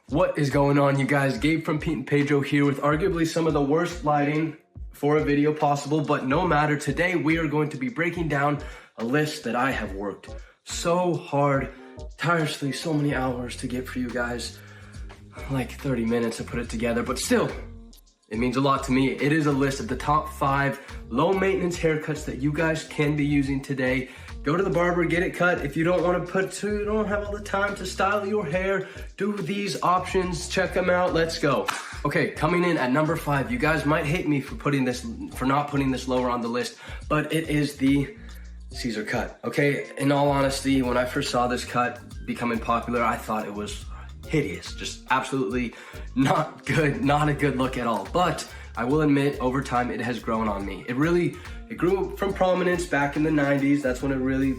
What is going on, you guys? Gabe from Pete and Pedro here with arguably some of the worst lighting for a video possible, but no matter. Today we are going to be breaking down a list that I have worked so hard, tirelessly, so many hours to get for you guys. Like 30 minutes to put it together, but still, it means a lot to me. It is a list of the top 5 low maintenance haircuts that you guys can be using today. Go to the barber, get it cut. If you don't want to you don't have all the time to style your hair, do these options, check them out, let's go. Okay, coming in at number 5, you guys might hate me for not putting this lower on the list, but it is the Caesar cut. Okay, in all honesty, when I first saw this cut becoming popular, I thought it was hideous, just absolutely not good, not a good look at all. But I will admit, over time, it has grown on me. It grew from prominence back in the 90s. That's when it really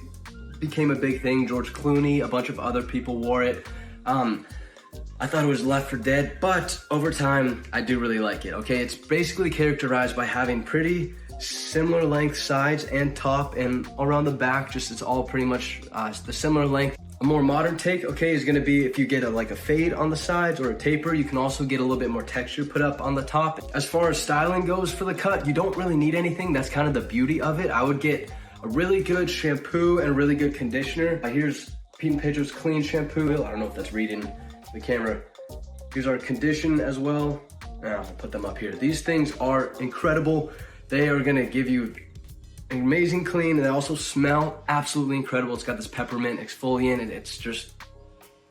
became a big thing. George Clooney, a bunch of other people wore it. I thought it was left for dead, but over time, I do really like it, okay? It's basically characterized by having pretty similar length sides and top, and around the back, just it's all pretty much the similar length. A more modern take, okay, is gonna be if you get like a fade on the sides or a taper, you can also get a little bit more texture put up on the top. As far as styling goes for the cut, you don't really need anything. That's kind of the beauty of it. I would get a really good shampoo and a really good conditioner. Here's Pete and Pedro's clean shampoo. I don't know if that's reading the camera. Here's our condition as well. I'll put them up here. These things are incredible. They are gonna give you an amazing clean, and they also smell absolutely incredible. It's got this peppermint exfoliant, and it's just,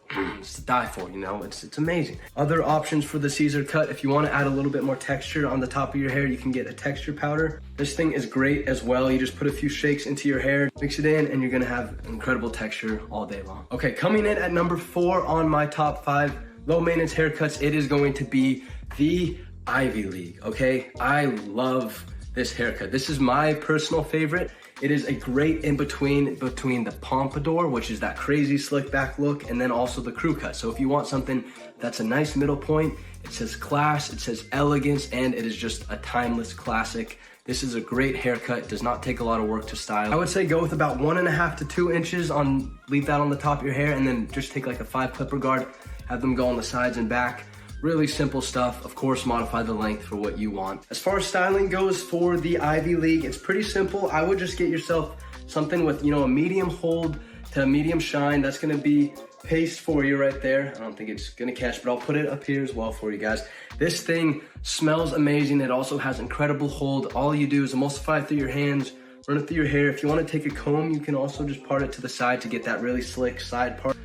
it's to die for, you know? It's amazing. Other options for the Caesar cut, if you wanna add a little bit more texture on the top of your hair, you can get a texture powder. This thing is great as well. You just put a few shakes into your hair, mix it in, and you're gonna have incredible texture all day long. Okay, coming in at number 4 on my top 5 low maintenance haircuts, it is going to be the Ivy League, okay? I love this haircut. This is my personal favorite. It is a great in-between between the pompadour, which is that crazy slick back look, and then also the crew cut. So if you want something that's a nice middle point, it says class, it says elegance, and it is just a timeless classic. This is a great haircut. It does not take a lot of work to style. I would say go with about 1.5 to 2 inches on, leave that on the top of your hair, and then just take like a 5 clipper guard, have them go on the sides and back. Really simple stuff. Of course, modify the length for what you want. As far as styling goes for the Ivy League, it's pretty simple. I would just get yourself something with, you know, a medium hold to a medium shine. That's gonna be paste for you right there. I don't think it's gonna catch, but I'll put it up here as well for you guys. This thing smells amazing. It also has incredible hold. All you do is emulsify it through your hands, run it through your hair. If you wanna take a comb, you can also just part it to the side to get that really slick side part.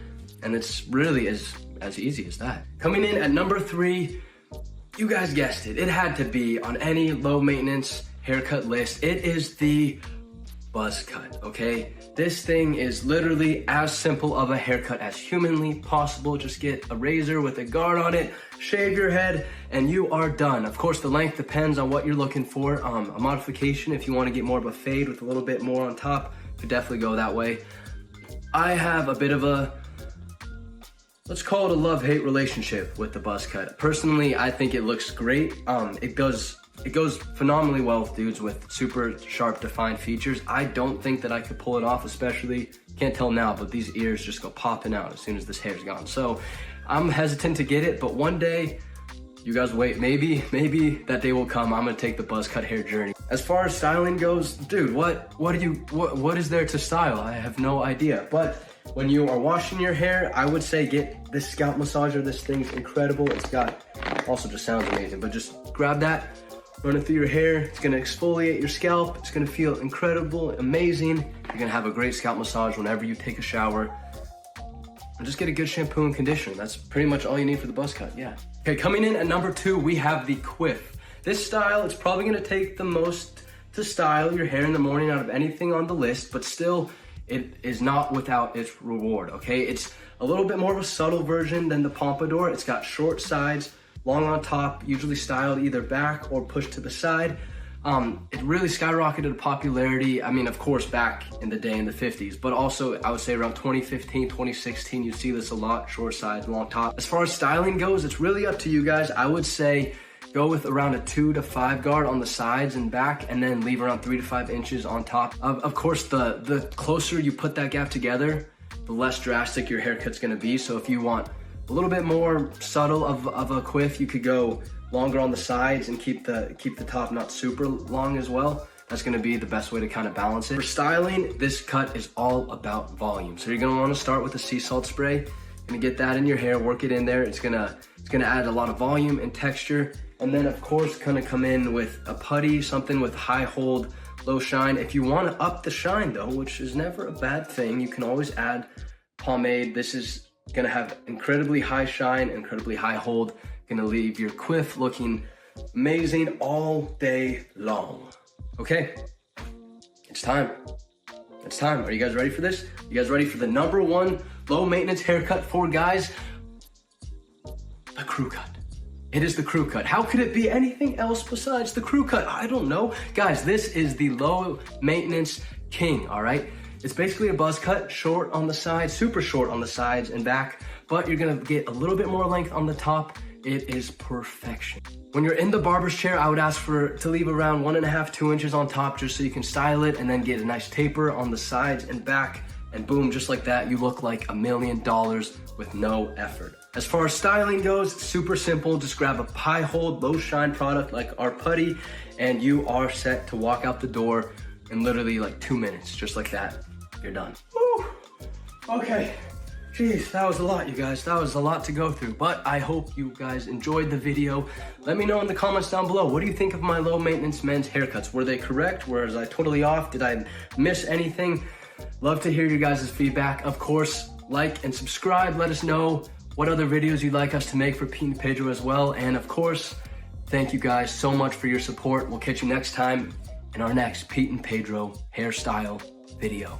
And it's really as easy as that. Coming in at number 3, you guys guessed it. It had to be on any low maintenance haircut list. It is the buzz cut, okay? This thing is literally as simple of a haircut as humanly possible. Just get a razor with a guard on it, shave your head, and you are done. Of course, the length depends on what you're looking for. A modification, if you want to get more of a fade with a little bit more on top, could definitely go that way. I have a bit of a, let's call it a love-hate relationship with the buzz cut. Personally, I think it looks great. It goes phenomenally well with dudes with super sharp defined features. I don't think that I could pull it off, especially, can't tell now, but these ears just go popping out as soon as this hair's gone. So I'm hesitant to get it, but one day, you guys wait, maybe that day will come. I'm gonna take the buzz cut hair journey. As far as styling goes, dude, what is there to style? I have no idea, but when you are washing your hair, I would say get this scalp massager. This thing's incredible. It's got, also just sounds amazing, but just grab that, run it through your hair. It's gonna exfoliate your scalp. It's gonna feel incredible, amazing. You're gonna have a great scalp massage whenever you take a shower. And just get a good shampoo and conditioner. That's pretty much all you need for the buzz cut, yeah. Okay, coming in at number 2, we have the quiff. This style, it's probably gonna take the most to style your hair in the morning out of anything on the list, but still, it is not without its reward, okay? It's a little bit more of a subtle version than the pompadour. It's got short sides, long on top, usually styled either back or pushed to the side. It really skyrocketed in popularity. I mean, of course, back in the day in the 50s, but also I would say around 2015, 2016, you see this a lot, short sides, long top. As far as styling goes, it's really up to you guys. I would say go with around a 2 to 5 guard on the sides and back, and then leave around 3 to 5 inches on top. Of course, the closer you put that gap together, the less drastic your haircut's gonna be. So if you want a little bit more subtle of a quiff, you could go longer on the sides and keep the top not super long as well. That's gonna be the best way to kind of balance it. For styling, this cut is all about volume. So you're gonna wanna start with the sea salt spray. You're gonna get that in your hair, work it in there. It's gonna add a lot of volume and texture. And then of course, gonna come in with a putty, something with high hold, low shine. If you wanna up the shine though, which is never a bad thing, you can always add pomade. This is gonna have incredibly high shine, incredibly high hold. Gonna leave your quiff looking amazing all day long. Okay, it's time. It's time. Are you guys ready for this? You guys ready for the #1 low maintenance haircut for guys? The crew cut. It is the crew cut. How could it be anything else besides the crew cut? I don't know. Guys, this is the low maintenance king, all right? It's basically a buzz cut, short on the sides, super short on the sides and back, but you're gonna get a little bit more length on the top. It is perfection. When you're in the barber's chair, I would ask to leave around 1.5, 2 inches on top just so you can style it, and then get a nice taper on the sides and back, and boom, just like that, you look like $1 million with no effort. As far as styling goes, super simple. Just grab a high hold, low shine product like our putty, and you are set to walk out the door in literally like 2 minutes, just like that, you're done. Woo! Okay. Jeez, that was a lot, you guys. That was a lot to go through, but I hope you guys enjoyed the video. Let me know in the comments down below, what do you think of my low maintenance men's haircuts? Were they correct? Was I totally off? Did I miss anything? Love to hear your guys' feedback. Of course, like and subscribe. Let us know what other videos you'd like us to make for Pete and Pedro as well. And of course, thank you guys so much for your support. We'll catch you next time in our next Pete and Pedro hairstyle video.